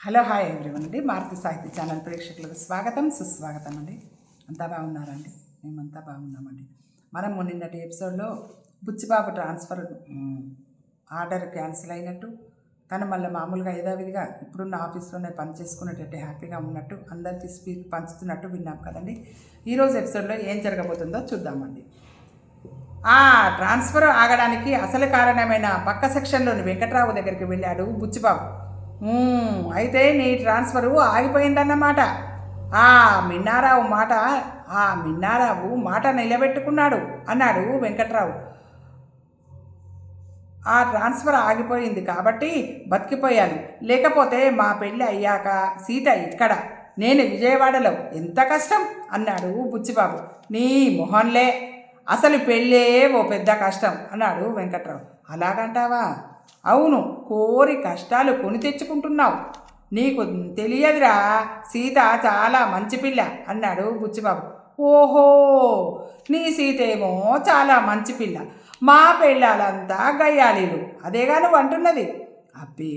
Hello hi everyone అండి. మారుతి సాహిత్య channel ప్రేక్షకులకు స్వాగతం సుస్వాగతం అండి. అంతా బాగున్నారండి? మేమంతా బాగున్నామండి. మనము నిన్నటి ఎపిసోడ్లో బుచ్చిబాబు ట్రాన్స్ఫర్ ఆర్డర్ క్యాన్సిల్ అయినట్టు, తను మళ్ళీ మామూలుగా యథావిధిగా ఇప్పుడున్న ఆఫీస్లోనే పని చేసుకునేటట్టు హ్యాపీగా ఉన్నట్టు అందరికీ స్పీక్ పంచుతున్నట్టు విన్నాం కదండి. ఈరోజు ఎపిసోడ్లో ఏం జరగబోతుందో చూద్దామండి. ఆ ట్రాన్స్ఫర్ ఆగడానికి అసలు కారణమైన పక్క సెక్షన్లోని వెంకట్రావు దగ్గరికి వెళ్ళాడు బుచ్చిబాబు. అయితే నీ ట్రాన్స్ఫరు ఆగిపోయిందన్నమాట. మిన్నారావు మాట నిలబెట్టుకున్నాడు అన్నాడు వెంకట్రావు. ఆ ట్రాన్స్ఫర్ ఆగిపోయింది కాబట్టి బతికిపోయాను, లేకపోతే మా పెళ్ళి అయ్యాక సీత ఇక్కడ, నేను విజయవాడలో, ఎంత కష్టం అన్నాడు బుచ్చిబాబు. నీ మొహన్లే, అసలు పెళ్ళే ఓ పెద్ద కష్టం అన్నాడు వెంకట్రావు. అలాగంటావా? అవును, కోరి కష్టాలు కొని తెచ్చుకుంటున్నావు. నీకు తెలియదురా, సీత చాలా మంచి పిల్ల అన్నాడు బుచ్చిబాబు. ఓహో, నీ సీత ఏమో చాలా మంచి పిల్ల, మా పెళ్ళాలంతా గయ్యాలీలు, అదేగా నువ్వు అంటున్నది. అబ్బే,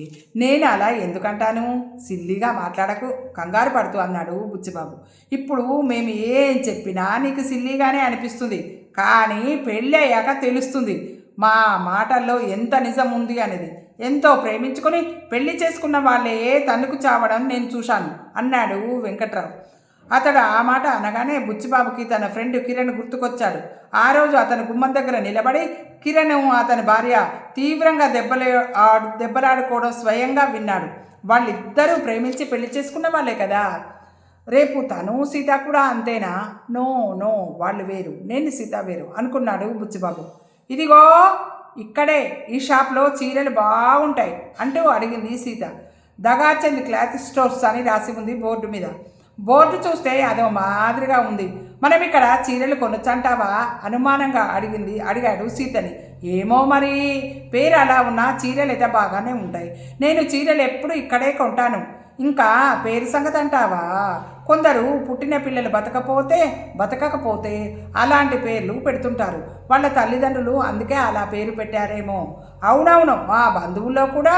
నేను అలా ఎందుకంటాను, సిల్లిగా మాట్లాడకు, కంగారు పడుతూ అన్నాడు బుచ్చిబాబు. ఇప్పుడు మేము ఏం చెప్పినా నీకు సిల్లిగానే అనిపిస్తుంది, కానీ పెళ్ళి అయ్యాక తెలుస్తుంది మా మాటల్లో ఎంత నిజం ఉంది అనేది. ఎంతో ప్రేమించుకొని పెళ్లి చేసుకున్న వాళ్ళే తన్నుకు చావడం నేను చూశాను అన్నాడు వెంకట్రావు. అతడు ఆ మాట అనగానే బుచ్చిబాబుకి తన ఫ్రెండ్ కిరణ్ గుర్తుకొచ్చాడు. ఆ రోజు అతని గుమ్మం దగ్గర నిలబడి కిరణ్ అతని భార్య తీవ్రంగా దెబ్బలాడుకోవడం స్వయంగా విన్నాడు. వాళ్ళిద్దరూ ప్రేమించి పెళ్లి చేసుకున్న వాళ్ళే కదా. రేపు తను సీత కూడా అంతేనా? నో, వాళ్ళు వేరు, నేను సీత వేరు అనుకున్నాడు బుచ్చిబాబు. ఇదిగో ఇక్కడే ఈ షాప్లో చీరలు బాగుంటాయి అంటూ అడిగింది సీత. దగాచంద్ క్లాత్ స్టోర్స్ అని రాసి ఉంది బోర్డు మీద. బోర్డు చూస్తే అదో మాదిరిగా ఉంది. మనం ఇక్కడ చీరలు కొనొచ్చంటావా అనుమానంగా అడిగాడు సీతని. ఏమో మరి, పేరు అలా ఉన్న చీరలు అయితే బాగానే ఉంటాయి. నేను చీరలు ఎప్పుడు ఇక్కడే కొంటాను. ఇంకా పేరు సంగతి అంటావా? కొందరు పుట్టిన పిల్లలు బతకకపోతే అలాంటి పేర్లు పెడుతుంటారు వాళ్ళ తల్లిదండ్రులు, అందుకే అలా పేరు పెట్టారేమో. అవునవును, మా బంధువుల్లో కూడా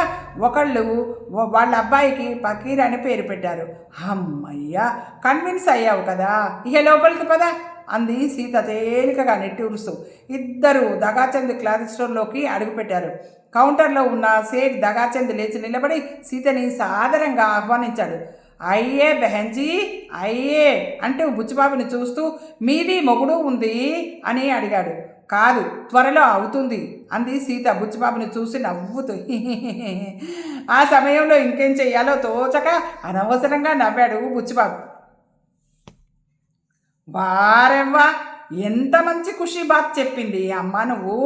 ఒకళ్ళు వాళ్ళ అబ్బాయికి ఫకీర్ అని పేరు పెట్టారు. అమ్మయ్యా, కన్విన్స్ అయ్యావు కదా, ఇక లోపలికి పద అంది సీత తేలికగా నెట్టూరుస్తూ. ఇద్దరు దగాచంద్ క్లాత్ స్టోర్లోకి అడుగుపెట్టారు. కౌంటర్లో ఉన్న సేఠ్ దగాచంద్ లేచి నిలబడి సీతని సాదరంగా ఆహ్వానించాడు. అయ్యే బెహన్జీ, అయ్యే అంటూ బుచ్చిబాబుని చూస్తూ, మీది మొగుడు ఉంది అని అడిగాడు. కాదు, త్వరలో అవుతుంది అంది సీత బుచ్చిబాబుని చూసి నవ్వుతూ. ఆ సమయంలో ఇంకేం చెయ్యాలో తోచక అనవసరంగా నవ్వాడు బుచ్చిబాబు. వారెవ్వా, ఎంత మంచి ఖుషీ బాత్ చెప్పింది అమ్మ, నువ్వు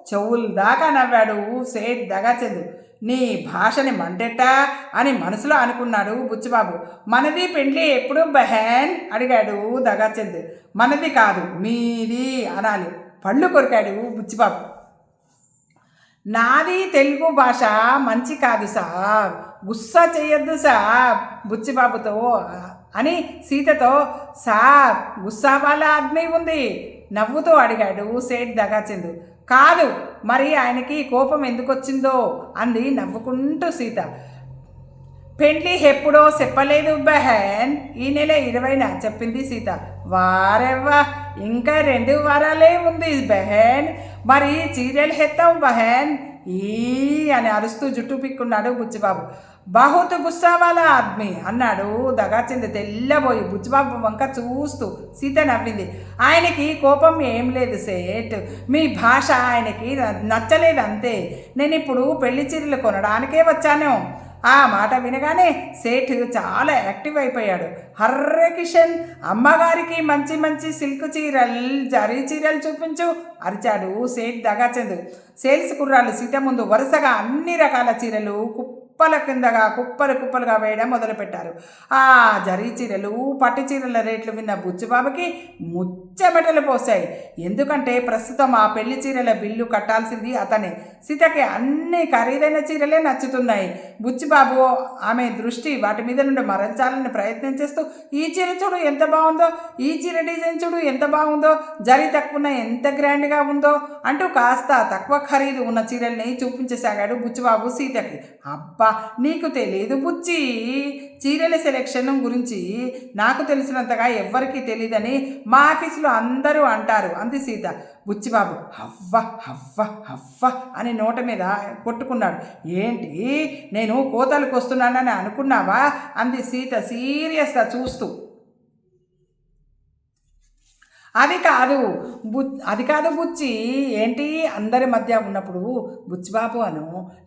చెవుల దాకా నవ్వాడు సేఠ్ దగాచంద్. నీ భాషని మంటెట్టా అని మనసులో అనుకున్నాడు బుచ్చిబాబు. మనది పెండ్లి ఎప్పుడు బెహన్ అడిగాడు దగాచంద్. మనది కాదు, మీది అనాలి, పళ్ళు కొరికాడు బుచ్చిబాబు. నాది తెలుగు భాష మంచి కాదు సాబ్, గుస్సా చేయొద్దు సాబ్ బుచ్చిబాబుతో అని సీతతో. సాబ్, గుస్సా వాళ్ళ ఆద్మీ ఉంది నవ్వుతూ అడిగాడు సేఠ్ దగాచంద్. కాదు, మరి ఆయనకి కోపం ఎందుకు వచ్చిందో అంది నవ్వుకుంటూ సీత. పెండ్లి ఎప్పుడో చెప్పలేదు బెహన్, ఈ నెల 20న చెప్పింది సీత. వారెవ్వా, ఇంకా 2 వారాలే ఉంది బెహన్, మరి చీరలు హెత్తావు బెహన్ ఈ అని అరుస్తూ జుట్టు పిక్కున్నాడు బుచ్చిబాబు. బహుత్ గుస్సా వాళ్ళ ఆద్మీ అన్నాడు దగాచంద్ తెల్లబోయి బుచ్చిబాబు వంక చూస్తూ. సీత నవ్వింది. ఆయనకి కోపం ఏం లేదు సేట్, మీ భాష ఆయనకి నచ్చలేదు అంతే. నేను ఇప్పుడు పెళ్లి చీరలు కొనడానికే వచ్చాను. ఆ మాట వినగానే సేఠ్ చాలా యాక్టివ్ అయిపోయాడు. హర్రే కిషన్, అమ్మగారికి మంచి మంచి సిల్క్ చీరలు, జరీ చీరలు చూపించు అరిచాడు సేఠ్ దగాచంద్. సేల్స్ కుర్రాళ్ళు సీత ముందు వరుసగా అన్ని రకాల చీరలు కుప్పలుగా వేయడం మొదలుపెట్టారు. ఆ జరీ చీరలు, పట్టు చీరల రేట్లు విన్న బుచ్చిబాబుకి ముచ్చెమటలు పోసాయి. ఎందుకంటే ప్రస్తుతం ఆ పెళ్లి చీరల బిల్లు కట్టాల్సింది అతనే. సీతకి అన్ని ఖరీదైన చీరలే నచ్చుతున్నాయి. బుచ్చిబాబు ఆమె దృష్టి వాటి మీద నుండి మరల్చాలని ప్రయత్నం చేస్తూ, ఈ చీర చూడు ఎంత బాగుందో, ఈ చీర డిజైన్ చూడు ఎంత బాగుందో, జరీ తక్కువ ఎంత గ్రాండ్గా ఉందో అంటూ కాస్త తక్కువ ఖరీదు ఉన్న చీరల్ని చూపించసాగాడు బుచ్చిబాబు సీతకి. అబ్బా, అబ్బా నీకు తెలియదు బుజ్జి, చీరల సెలెక్షన్ గురించి నాకు తెలిసినంతగా ఎవ్వరికీ తెలియదని మా ఆఫీసులో అందరూ అంటారు అంది సీత. బుచ్చిబాబు హవ్వ హవ్వ హవ్వ అని నోట మీద కొట్టుకున్నాడు. ఏంటి నేను కోతలకు వస్తున్నానని అనుకున్నావా అంది సీత సీరియస్గా చూస్తూ. అది కాదు బుచ్చి, ఏంటి అందరి మధ్య ఉన్నప్పుడు బుచ్చిబాబు అను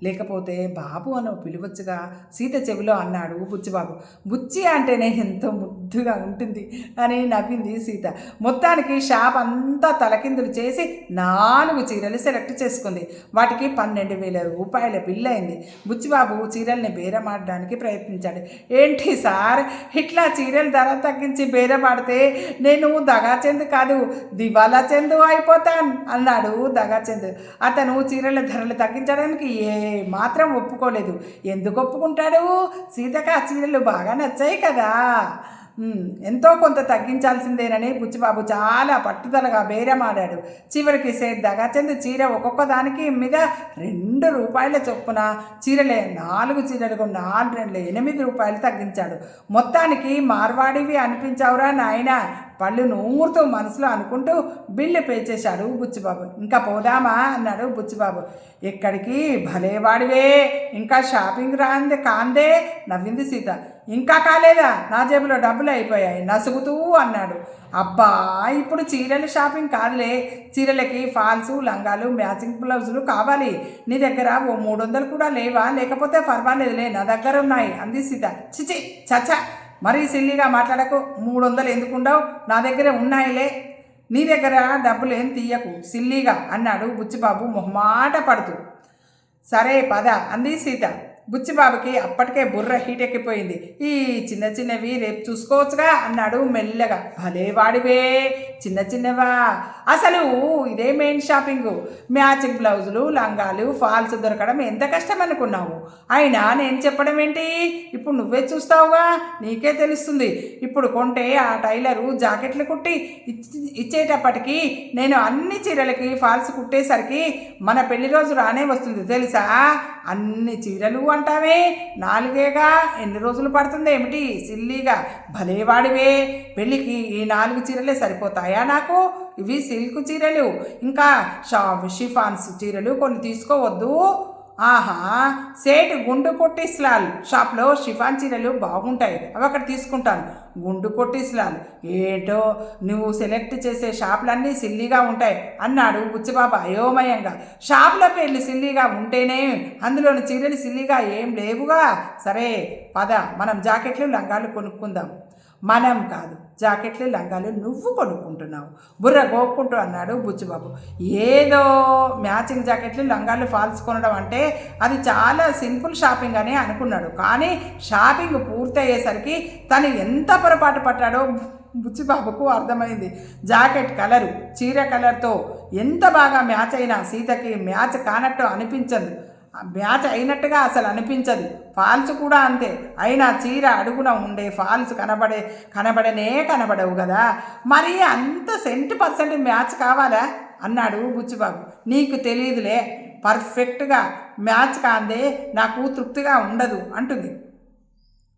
లేకపోతే బాబు అను పిలవచ్చుగా సీత చెవిలో అన్నాడు బుచ్చిబాబు. బుచ్చి అంటేనే ఎంతో ముద్దుగా ఉంటుంది అని నవ్వింది సీత. మొత్తానికి షాప్ అంతా తలకిందులు చేసి 4 చీరలు సెలెక్ట్ చేసుకుంది. వాటికి 12,000 రూపాయల బిల్లు అయింది. బుచ్చిబాబు చీరల్ని బేరమాడడానికి ప్రయత్నించాడు. ఏంటి సార్ ఇట్లా చీరల ధర తగ్గించి బేరమాడితే నేను దగాచెందు కాదు దివాలా చందు అయిపోతాను అన్నాడు దగాచంద్. అతను చీరల ధరలు తగ్గించడానికి ఏ మాత్రం ఒప్పుకోలేదు. ఎందుకు ఒప్పుకుంటాడు? సీతకు ఆ చీరలు బాగా నచ్చాయి కదా, ఎంతో కొంత తగ్గించాల్సిందేనని బుచ్చిబాబు చాలా పట్టుదలగా బేరమాడాడు. చివరికి సేట్ దగాచంద్ చీర ఒక్కొక్క దానికి మీద 2 రూపాయల చొప్పున చీరలే 4 చీరలకు 4 8 రూపాయలు తగ్గించాడు. మొత్తానికి మార్వాడివి అనిపించావురా నాయన పళ్ళు నూరుతూ మనసులో అనుకుంటూ బిల్లు పే చేశాడు బుచ్చిబాబు. ఇంకా పోదామా అన్నాడు బుచ్చిబాబు. ఎక్కడికి భలేవాడివే, ఇంకా షాపింగ్ కాందే నవ్వింది సీత. ఇంకా కాలేదా, నా జేబులో డబ్బులు అయిపోయాయి నసుగుతూ అన్నాడు. అబ్బా ఇప్పుడు చీరల షాపింగ్ కాదులే, చీరలకి ఫాల్సు లంగాలు మ్యాచింగ్ బ్లౌజులు కావాలి. నీ దగ్గర ఓ 300 కూడా లేవా? లేకపోతే పర్వాలేదులే నా దగ్గర ఉన్నాయి అంది సీత. చిచి చచ్చా మరీ సిల్లీగా మాట్లాడకు, 300 ఎందుకుండవు, నా దగ్గర ఉన్నాయిలే, నీ దగ్గర డబ్బులు ఏం తీయకు సిల్లీగా అన్నాడు బుచ్చిబాబు మొహమాట పడుతూ. సరే పద అంది సీత. బుచ్చిబాబుకి అప్పటికే బుర్ర హీట్ ఎక్కిపోయింది. ఈ చిన్నవి రేపు చూసుకోవచ్చుగా అన్నాడు మెల్లగా. భలేవాడివే, చిన్నవా, అసలు ఇదే మెయిన్ షాపింగు. మ్యాచింగ్ బ్లౌజులు లంగాలు ఫాల్స్ దొరకడం ఎంత కష్టం అనుకున్నావు? అయినా నేను చెప్పడం ఏంటి, ఇప్పుడు నువ్వే చూస్తావుగా, నీకే తెలుస్తుంది. ఇప్పుడు కొంటే ఆ టైలరు జాకెట్లు కుట్టి ఇచ్చేటప్పటికి నేను అన్ని చీరలకి ఫాల్స్ కుట్టేసరికి మన పెళ్లి రోజు రానే వస్తుంది తెలుసా. అన్ని చీరలు అంటావే, 4గా ఎన్ని రోజులు పడుతుంది ఏమిటి సిల్లీగా, భలేవాడివే. పెళ్ళికి ఈ 4 చీరలే సరిపోతాయా నాకు? ఇవి సిల్క్ చీరలు, ఇంకా షిఫాన్స్ చీరలు కొన్ని తీసుకోవద్దు. ఆహా, సేట్ గుండు కొట్టిస్లాల్ షాప్లో షిఫాన్ చీరలు బాగుంటాయి, అవి అక్కడ తీసుకుంటాను. గుండు కొట్టిస్లాల్ ఏంటో, నువ్వు సెలెక్ట్ చేసే షాపులన్నీ సిల్లీగా ఉంటాయి అన్నాడు బుచ్చిబాబు అయోమయంగా. షాపుల పేర్లు సిల్లీగా ఉంటేనే అందులోని చీరలు సిల్లీగా ఏం లేవుగా. సరే పద మనం జాకెట్లు లంగాలు కొనుక్కుందాం. మనం కాదు, జాకెట్లు లంగాలు నువ్వు కొనుక్కుంటున్నావు బుర్ర గోక్కుంటూ అన్నాడు బుచ్చిబాబు. ఏదో మ్యాచింగ్ జాకెట్లు లంగాలు ఫాల్స్ కొనడం అంటే అది చాలా సింపుల్ షాపింగ్ అని అనుకున్నాడు. కానీ షాపింగ్ పూర్తయ్యేసరికి తను ఎంత పొరపాటు పట్టాడో బుచ్చిబాబుకు అర్థమైంది. జాకెట్ కలరు చీర కలర్తో ఎంత బాగా మ్యాచ్ అయినా సీతకి మ్యాచ్ కానట్టు అనిపించదు, మ్యాచ్ అయినట్టుగా అసలు అనిపించదు. ఫాల్స్ కూడా అంతే. అయినా చీర అడుగున ఉండే ఫాల్స్ కనబడవు కదా, మరి అంత 100% మ్యాచ్ కావాలా అన్నాడు బుచ్చిబాబు. నీకు తెలియదులే, పర్ఫెక్ట్గా మ్యాచ్ కాందే నాకు తృప్తిగా ఉండదు అంటుంది.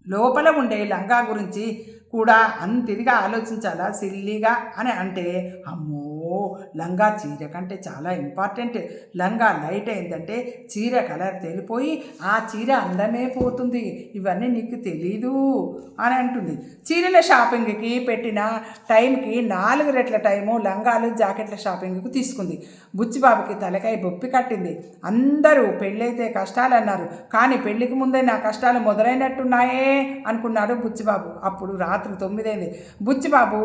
లోపల ఉండే లంగా గురించి కూడా అంతిదిగా ఆలోచించాలా సిల్లీగా అని అంటే, అమ్మో లంగా చీర కంటే చాలా ఇంపార్టెంట్. లంగా లైట్ అయిందంటే చీర కలర్ తెలిపోయి ఆ చీర అందమే పోతుంది, ఇవన్నీ నీకు తెలీదు అని అంటుంది. చీరల షాపింగ్కి పెట్టిన టైంకి 4 రెట్ల టైము లంగాలు జాకెట్ల షాపింగ్కి తీసుకుంది. బుచ్చిబాబుకి తలకాయ బొప్పి కట్టింది. అందరూ పెళ్ళైతే కష్టాలు అన్నారు, కానీ పెళ్ళికి ముందే నా కష్టాలు మొదలైనట్టున్నాయే అనుకున్నాడు బుచ్చిబాబు. అప్పుడు రాత్రి 9 అయింది. బుచ్చిబాబు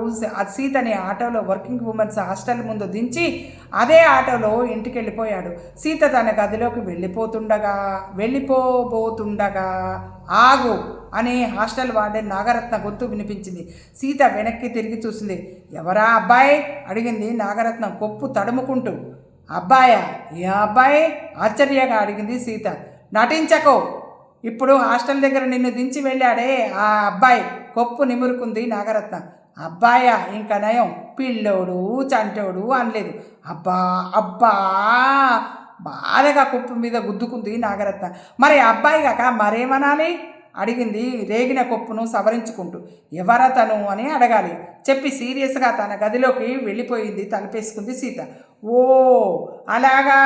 సీతని ఆటోలో వర్కింగ్ ఉమెన్స్ హాస్టల్ ముందు దించి అదే ఆటోలో ఇంటికి వెళ్ళిపోయాడు. సీత తన గదిలోకి వెళ్ళిపోబోతుండగా ఆగు అని హాస్టల్ వార్డెన్ నాగరత్న గొంతు వినిపించింది. సీత వెనక్కి తిరిగి చూసింది. ఎవరా అబ్బాయి అడిగింది నాగరత్నం కొప్పు తడుముకుంటూ. అబ్బాయా? ఏ అబ్బాయి ఆశ్చర్యంగా అడిగింది సీత. నటించకో, ఇప్పుడు హాస్టల్ దగ్గర నిన్ను దించి వెళ్ళాడే ఆ అబ్బాయి కొప్పు నిమురుకుంది నాగరత్న. అబ్బాయా? ఇంకా నయం, పిల్లోడు చంటోడు అనలేదు. అబ్బా బాధగా కుప్పు మీద గుద్దుకుంది నాగరత్న. మరి అబ్బాయి కాక మరేమనాలి అడిగింది రేగిన కొప్పును సవరించుకుంటూ. ఎవరతను అని అడగాలి చెప్పి సీరియస్గా తన గదిలోకి వెళ్ళిపోయింది. తలుపేసుకుంది సీత. ఓ అలాగా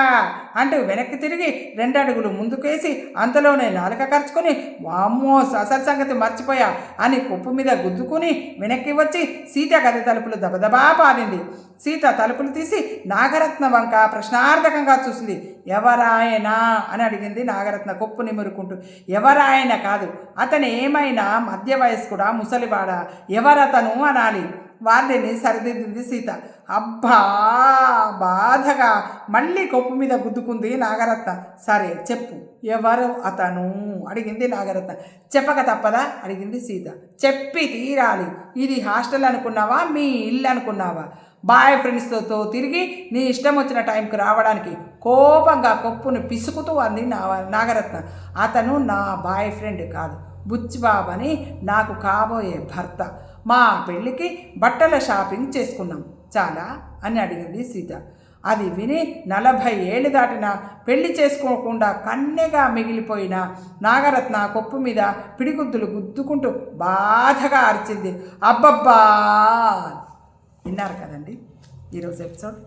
అంటూ వెనక్కి తిరిగి 2 అడుగులు ముందుకేసి అంతలోనే నాలుక ఖర్చుకొని వామ్మో అసలు సంగతి మర్చిపోయా అని కొప్పు మీద గుద్దుకుని వెనక్కి వచ్చి సీత గది తలుపులు దబదబా పారింది. సీత తలుపులు తీసి నాగరత్న వంక ప్రశ్నార్థకంగా చూసింది. ఎవరాయనా అని అడిగింది నాగరత్న కొప్పు నిమురుకుంటూ. ఎవరాయన కాదు, అతను ఏమైనా మధ్య వయస్కుడా ముసలివాడా, ఎవరతను అనాలి. వాళ్ళని సరిదిద్దింది సీత. అబ్బా బాధగా మళ్ళీ కొప్పు మీద గుద్దుకుంది నాగరత్న. సరే చెప్పు, ఎవరు అతను అడిగింది నాగరత్న. చెప్పక తప్పదా అడిగింది సీత. చెప్పి తీరాలి. ఇది హాస్టల్ అనుకున్నావా, మీ ఇల్లు అనుకున్నావా? బాయ్ ఫ్రెండ్స్తో తిరిగి నీ ఇష్టం వచ్చిన టైంకి రావడానికి కోపంగా కొప్పును పిసుకుతూ అంది నాగరత్న. అతను నా బాయ్ ఫ్రెండ్ కాదు, బుచ్చిబాబు అని నాకు కాబోయే భర్త. మా పెళ్ళికి బట్టల షాపింగ్ చేసుకున్నాం చాలా అని అడిగింది సీత. అది విని 40 ఏళ్ళు దాటిన పెళ్లి చేసుకోకుండా కన్నెగా మిగిలిపోయిన నాగరత్న కొప్పు మీద పిడిగుద్దులు గుద్దుకుంటూ బాధగా అరిచింది. అబ్బబ్బా. విన్నారు కదండి ఈరోజు ఎపిసోడ్.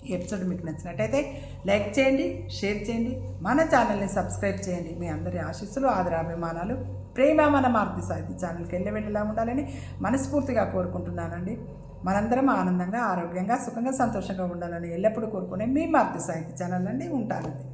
ఈ ఎపిసోడ్ మీకు నచ్చినట్టయితే లైక్ చేయండి, షేర్ చేయండి, మన ఛానల్ని సబ్స్క్రైబ్ చేయండి. మీ అందరి ఆశీస్సులు, ఆదరాభిమానాలు, ప్రేమ మన మారుతి సాహితీ ఛానల్కి వెళ్ళేలా ఉండాలని మనస్ఫూర్తిగా కోరుకుంటున్నానండి. మనందరం ఆనందంగా, ఆరోగ్యంగా, సుఖంగా, సంతోషంగా ఉండాలని ఎల్లప్పుడూ కోరుకునే మీ మారుతి సాహితీ ఛానల్ అండి. ఉంటానండి.